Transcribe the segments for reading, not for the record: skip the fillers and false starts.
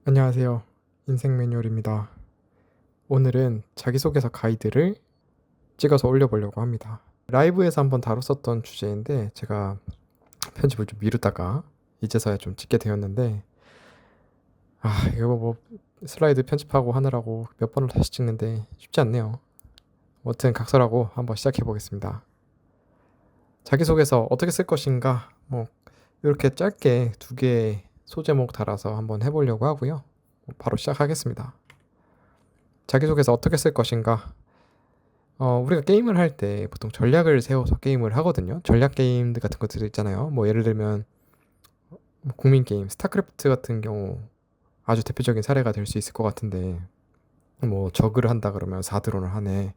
안녕하세요. 인생 매뉴얼입니다. 오늘은 자기소개서 가이드를 찍어서 올려보려고 합니다. 라이브에서 한번 다뤘었던 주제인데 제가 편집을 좀 미루다가 이제서야 좀 찍게 되었는데 이거 뭐 슬라이드 편집하고 하느라고 몇 번을 다시 찍는데 쉽지 않네요. 아무튼 각설하고 한번 시작해 보겠습니다. 자기소개서 어떻게 쓸 것인가 이렇게 짧게 2개 소제목 달아서 한번 해보려고 하고요. 바로 시작하겠습니다. 자기소개서 어떻게 쓸 것인가? 우리가 게임을 할 때 보통 전략을 세워서 게임을 하거든요. 전략 게임들 같은 것들 있잖아요. 예를 들면 국민 게임 스타크래프트 같은 경우 아주 대표적인 사례가 될 수 있을 것 같은데, 저그를 한다 그러면 4드론을 하네,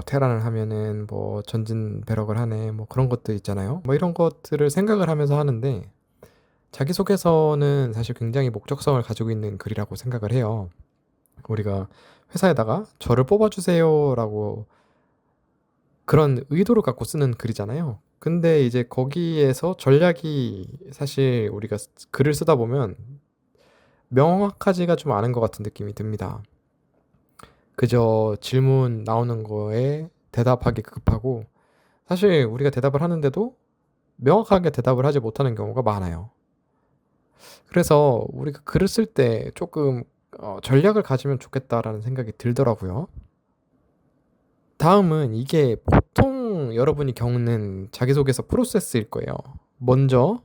테란을 하면은 전진 배럭을 하네, 그런 것들 있잖아요. 이런 것들을 생각을 하면서 하는데, 자기소개서는 사실 굉장히 목적성을 가지고 있는 글이라고 생각을 해요. 우리가 회사에다가 저를 뽑아주세요라고 그런 의도를 갖고 쓰는 글이잖아요. 근데 이제 거기에서 전략이 사실 우리가 글을 쓰다 보면 명확하지가 좀 않은 것 같은 느낌이 듭니다. 그저 질문 나오는 거에 대답하기 급하고, 사실 우리가 대답을 하는데도 명확하게 대답을 하지 못하는 경우가 많아요. 그래서 우리가 글을 쓸 때 조금 전략을 가지면 좋겠다라는 생각이 들더라고요. 다음은 이게 보통 여러분이 겪는 자기소개서 프로세스일 거예요. 먼저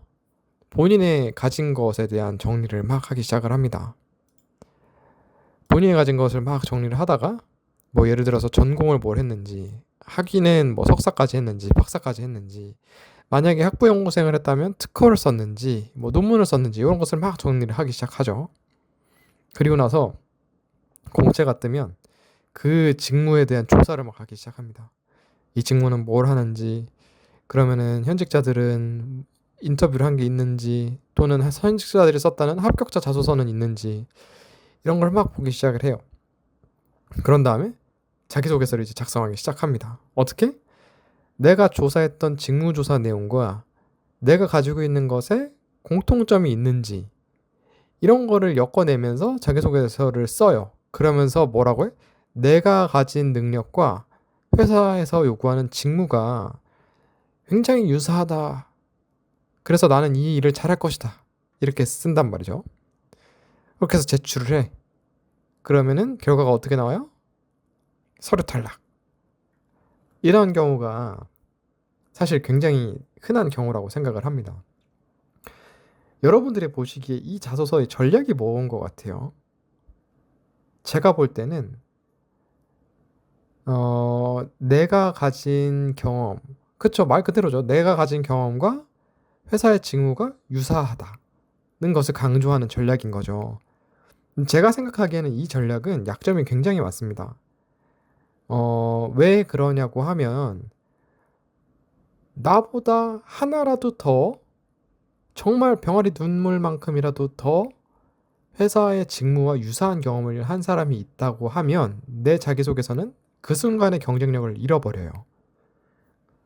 본인의 가진 것에 대한 정리를 막 하기 시작을 합니다. 본인이 가진 것을 막 정리를 하다가 예를 들어서 전공을 뭘 했는지, 학위는 석사까지 했는지 박사까지 했는지, 만약에 학부연구생을 했다면 특허를 썼는지 논문을 썼는지 이런 것을 막 정리를 하기 시작하죠. 그리고 나서 공채가 뜨면 그 직무에 대한 조사를 막 하기 시작합니다. 이 직무는 뭘 하는지, 그러면은 현직자들은 인터뷰를 한 게 있는지, 또는 현직자들이 썼다는 합격자 자소서는 있는지, 이런 걸 막 보기 시작을 해요. 그런 다음에 자기소개서를 이제 작성하기 시작합니다. 어떻게? 내가 조사했던 직무조사 내용과 내가 가지고 있는 것에 공통점이 있는지, 이런 거를 엮어내면서 자기소개서를 써요. 그러면서 뭐라고 해? 내가 가진 능력과 회사에서 요구하는 직무가 굉장히 유사하다. 그래서 나는 이 일을 잘할 것이다. 이렇게 쓴단 말이죠. 그렇게 해서 제출을 해. 그러면은 결과가 어떻게 나와요? 서류 탈락. 이런 경우가 사실 굉장히 흔한 경우라고 생각을 합니다. 여러분들이 보시기에 이 자소서의 전략이 뭔 것 같아요? 제가 볼 때는 내가 가진 경험, 그쵸, 말 그대로죠. 내가 가진 경험과 회사의 직무가 유사하다는 것을 강조하는 전략인 거죠. 제가 생각하기에는 이 전략은 약점이 굉장히 많습니다. 왜 그러냐고 하면, 나보다 하나라도 더, 정말 병아리 눈물만큼이라도 더 회사의 직무와 유사한 경험을 한 사람이 있다고 하면 내 자기소개서는 그 순간의 경쟁력을 잃어버려요.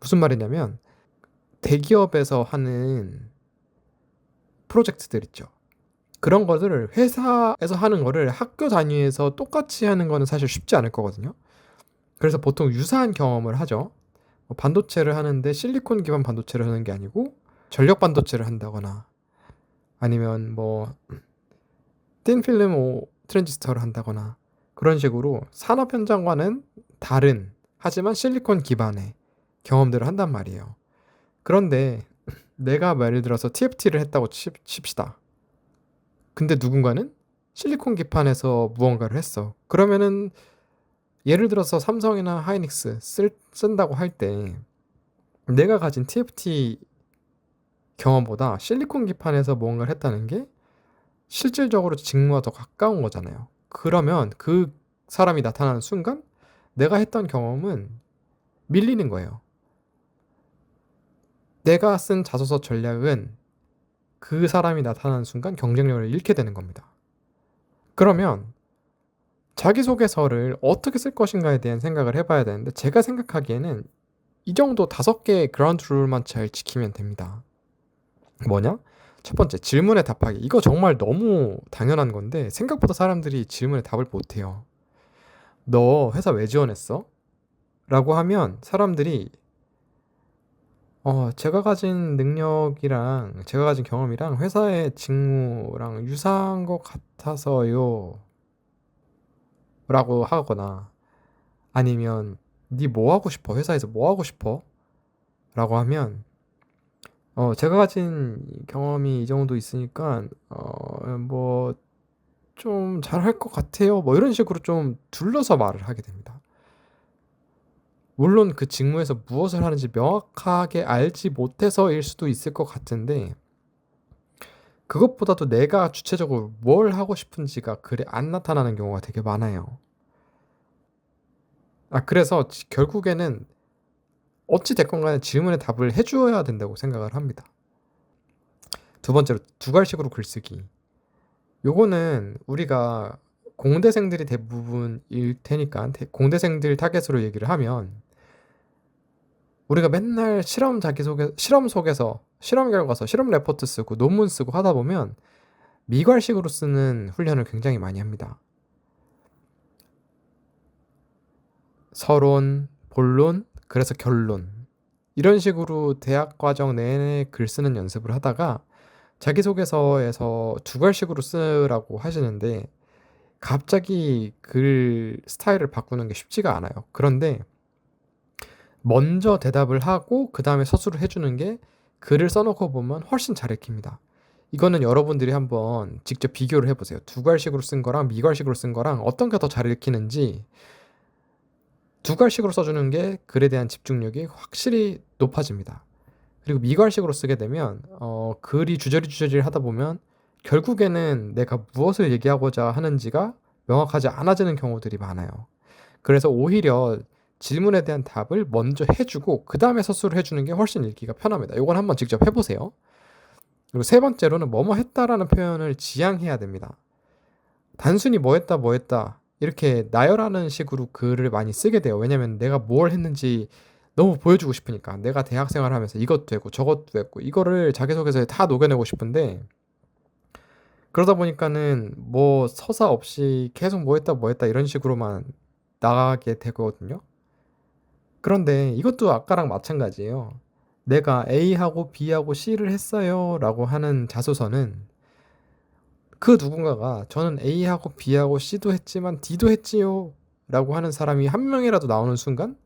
무슨 말이냐면, 대기업에서 하는 프로젝트들 있죠. 그런 것들을 회사에서 하는 거를 학교 단위에서 똑같이 하는 거는 사실 쉽지 않을 거거든요. 그래서 보통 유사한 경험을 하죠. 반도체를 하는데 실리콘 기반 반도체를 하는 게 아니고 전력 반도체를 한다거나, 아니면 틴필름 트랜지스터를 한다거나, 그런 식으로 산업 현장과는 다른, 하지만 실리콘 기반의 경험들을 한단 말이에요. 그런데 내가 예를 들어서 TFT를 했다고 칩시다. 근데 누군가는 실리콘 기판에서 무언가를 했어. 그러면은 예를 들어서 삼성이나 하이닉스 쓴다고 할 때 내가 가진 TFT 경험보다 실리콘 기판에서 무언가를 했다는 게 실질적으로 직무와 더 가까운 거잖아요. 그러면 그 사람이 나타나는 순간 내가 했던 경험은 밀리는 거예요. 내가 쓴 자소서 전략은 그 사람이 나타나는 순간 경쟁력을 잃게 되는 겁니다. 그러면 자기소개서를 어떻게 쓸 것인가에 대한 생각을 해봐야 되는데, 제가 생각하기에는 이 정도 5개의 그라운드 룰만 잘 지키면 됩니다. 뭐냐? 첫 번째, 질문에 답하기. 이거 정말 너무 당연한 건데 생각보다 사람들이 질문에 답을 못해요. 너 회사 왜 지원했어? 라고 하면 사람들이 제가 가진 능력이랑 제가 가진 경험이랑 회사의 직무랑 유사한 것 같아서요. 라고 하거나 아니면 니 뭐 하고 싶어? 회사에서 뭐 하고 싶어? 라고 하면 제가 가진 경험이 이 정도 있으니까 뭐 좀 잘할 것 같아요. 뭐 이런 식으로 좀 둘러서 말을 하게 됩니다. 물론 그 직무에서 무엇을 하는지 명확하게 알지 못해서일 수도 있을 것 같은데 그것보다도 내가 주체적으로 뭘 하고 싶은지가 그리 안 나타나는 경우가 되게 많아요. 그래서 결국에는 어찌 됐건 간에 질문에 답을 해주어야 된다고 생각을 합니다. 두 번째로 두괄식으로 글쓰기. 요거는 우리가 공대생들이 대부분일 테니까 공대생들 타겟으로 얘기를 하면 우리가 맨날 실험 속에서 실험 결과서 실험 레포트 쓰고 논문 쓰고 하다 보면 미괄식으로 쓰는 훈련을 굉장히 많이 합니다. 서론, 본론, 그래서 결론. 이런 식으로 대학 과정 내내 글 쓰는 연습을 하다가 자기소개서에서 두괄식으로 쓰라고 하시는데 갑자기 글 스타일을 바꾸는 게 쉽지가 않아요. 그런데 먼저 대답을 하고 그 다음에 서술을 해주는 게 글을 써놓고 보면 훨씬 잘 읽힙니다. 이거는 여러분들이 한번 직접 비교를 해보세요. 두괄식으로 쓴 거랑 미괄식으로 쓴 거랑 어떤 게 더 잘 읽히는지. 두괄식으로 써주는 게 글에 대한 집중력이 확실히 높아집니다. 그리고 미괄식으로 쓰게 되면 글이 주저리 하다 보면 결국에는 내가 무엇을 얘기하고자 하는지가 명확하지 않아지는 경우들이 많아요. 그래서 오히려 질문에 대한 답을 먼저 해주고 그 다음에 서술을 해주는 게 훨씬 읽기가 편합니다. 이건 한번 직접 해보세요. 그리고 세 번째로는 뭐뭐 했다라는 표현을 지양해야 됩니다. 단순히 뭐 했다 이렇게 나열하는 식으로 글을 많이 쓰게 돼요. 왜냐면 내가 뭘 했는지 너무 보여주고 싶으니까. 내가 대학생활 하면서 이것도 했고 저것도 했고 이거를 자기소개서에 다 녹여내고 싶은데 그러다 보니까는 뭐 서사 없이 계속 뭐 했다 이런 식으로만 나가게 되거든요. 그런데 이것도 아까랑 마찬가지예요. 내가 A하고 B하고 C를 했어요 라고 하는 자소서는 그 누군가가 저는 A하고 B하고 C도 했지만 D도 했지요 라고 하는 사람이 한 명이라도 나오는 순간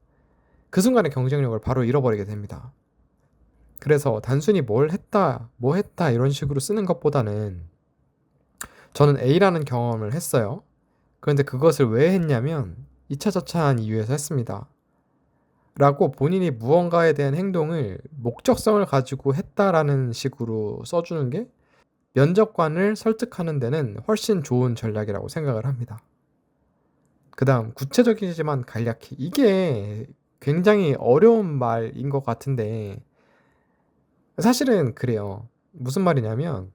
그 순간의 경쟁력을 바로 잃어버리게 됩니다. 그래서 단순히 뭐 했다 이런 식으로 쓰는 것보다는 저는 A라는 경험을 했어요. 그런데 그것을 왜 했냐면 이차저차한 이유에서 했습니다. 라고 본인이 무언가에 대한 행동을 목적성을 가지고 했다라는 식으로 써주는 게 면접관을 설득하는 데는 훨씬 좋은 전략이라고 생각을 합니다. 그 다음 구체적이지만 간략히. 이게 굉장히 어려운 말인 것 같은데 사실은 그래요. 무슨 말이냐면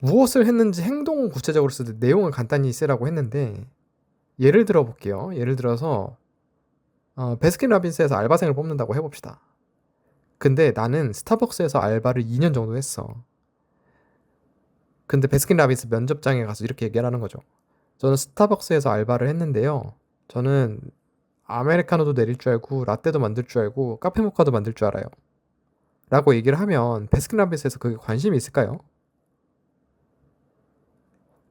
무엇을 했는지 행동은 구체적으로 쓰되 내용을 간단히 쓰라고 했는데 예를 들어 볼게요. 예를 들어서 베스킨라빈스에서 알바생을 뽑는다고 해봅시다. 근데 나는 스타벅스에서 알바를 2년 정도 했어. 근데 베스킨라빈스 면접장에 가서 이렇게 얘기를 하는 거죠. 저는 스타벅스에서 알바를 했는데요. 저는 아메리카노도 내릴 줄 알고 라떼도 만들 줄 알고 카페 모카도 만들 줄 알아요. 라고 얘기를 하면 베스킨라빈스에서 그게 관심이 있을까요?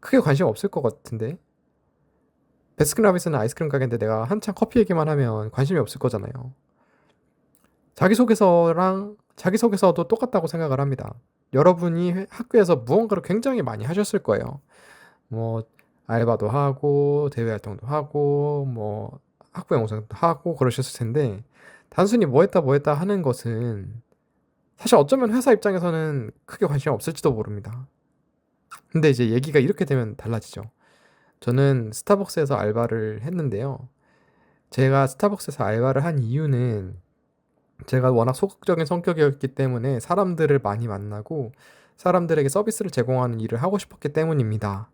크게 관심 없을 것 같은데. 베스킨라빈스는 아이스크림 가게인데 내가 한창 커피 얘기만 하면 관심이 없을 거잖아요. 자기소개서도 똑같다고 생각을 합니다. 여러분이 학교에서 무언가를 굉장히 많이 하셨을 거예요. 뭐 알바도 하고 대외 활동도 하고 뭐 학부 영상도 하고 그러셨을 텐데 단순히 뭐 했다 하는 것은 사실 어쩌면 회사 입장에서는 크게 관심이 없을지도 모릅니다. 근데 이제 얘기가 이렇게 되면 달라지죠. 저는 스타벅스에서 알바를 했는데요. 제가 스타벅스에서 알바를 한 이유는 제가 워낙 소극적인 성격이었기 때문에 사람들을 많이 만나고 사람들에게 서비스를 제공하는 일을 하고 싶었기 때문입니다.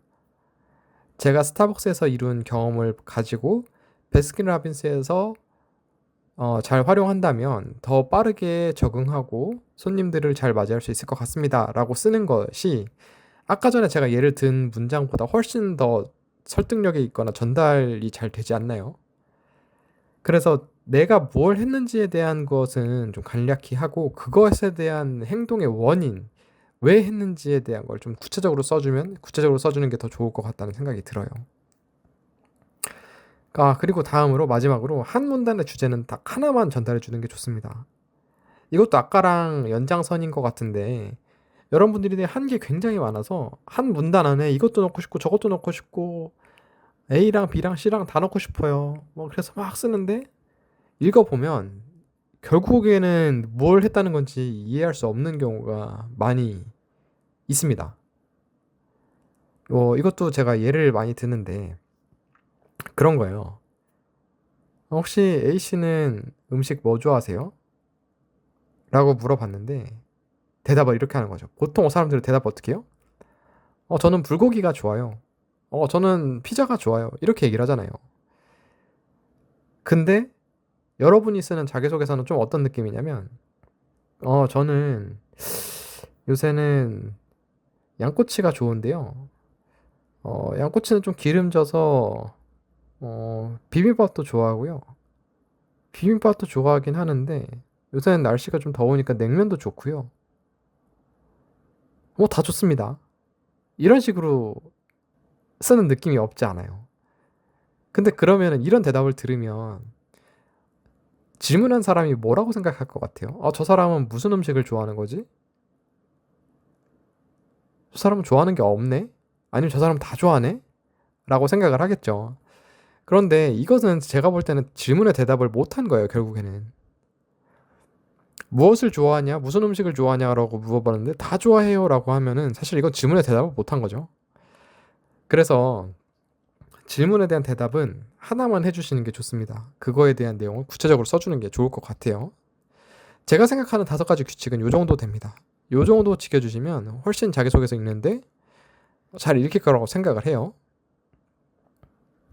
제가 스타벅스에서 이룬 경험을 가지고 베스킨라빈스에서 잘 활용한다면 더 빠르게 적응하고 손님들을 잘 맞이할 수 있을 것 같습니다라고 쓰는 것이 아까 전에 제가 예를 든 문장보다 훨씬 더 설득력이 있거나 전달이 잘 되지 않나요? 그래서 내가 뭘 했는지에 대한 것은 좀 간략히 하고 그것에 대한 행동의 원인, 왜 했는지에 대한 걸 좀 구체적으로 써주면 구체적으로 써주는 게 더 좋을 것 같다는 생각이 들어요. 그리고 다음으로 마지막으로 한 문단의 주제는 딱 하나만 전달해 주는 게 좋습니다. 이것도 아까랑 연장선인 것 같은데 여러분들이 한 게 굉장히 많아서 한 문단 안에 이것도 넣고 싶고 저것도 넣고 싶고 A랑 B랑 C랑 다 넣고 싶어요. 뭐 그래서 막 쓰는데 읽어보면 결국에는 뭘 했다는 건지 이해할 수 없는 경우가 많이 있습니다. 이것도 제가 예를 많이 드는데 그런 거예요. 혹시 A씨는 음식 뭐 좋아하세요? 라고 물어봤는데 대답을 이렇게 하는 거죠. 보통 사람들은 대답 어떻게 해요? 저는 불고기가 좋아요. 저는 피자가 좋아요. 이렇게 얘기를 하잖아요. 근데 여러분이 쓰는 자기소개서는 좀 어떤 느낌이냐면 저는 요새는 양꼬치가 좋은데요. 양꼬치는 좀 기름져서 비빔밥도 좋아하고요. 비빔밥도 좋아하긴 하는데 요새는 날씨가 좀 더우니까 냉면도 좋고요. 다 좋습니다. 이런 식으로 쓰는 느낌이 없지 않아요. 근데 그러면은 이런 대답을 들으면 질문한 사람이 뭐라고 생각할 것 같아요? 저 사람은 무슨 음식을 좋아하는 거지? 저 사람은 좋아하는 게 없네? 아니면 저 사람 다 좋아하네? 라고 생각을 하겠죠. 그런데 이것은 제가 볼 때는 질문에 대답을 못한 거예요, 결국에는. 무엇을 좋아하냐? 무슨 음식을 좋아하냐라고 물어봤는데 다 좋아해요 라고 하면은 사실 이건 질문에 대답을 못한 거죠. 그래서 질문에 대한 대답은 하나만 해주시는 게 좋습니다. 그거에 대한 내용을 구체적으로 써주는 게 좋을 것 같아요. 제가 생각하는 5가지 규칙은 요 정도 됩니다. 요 정도 지켜주시면 훨씬 자기소개서 읽는데 잘 읽힐 거라고 생각을 해요.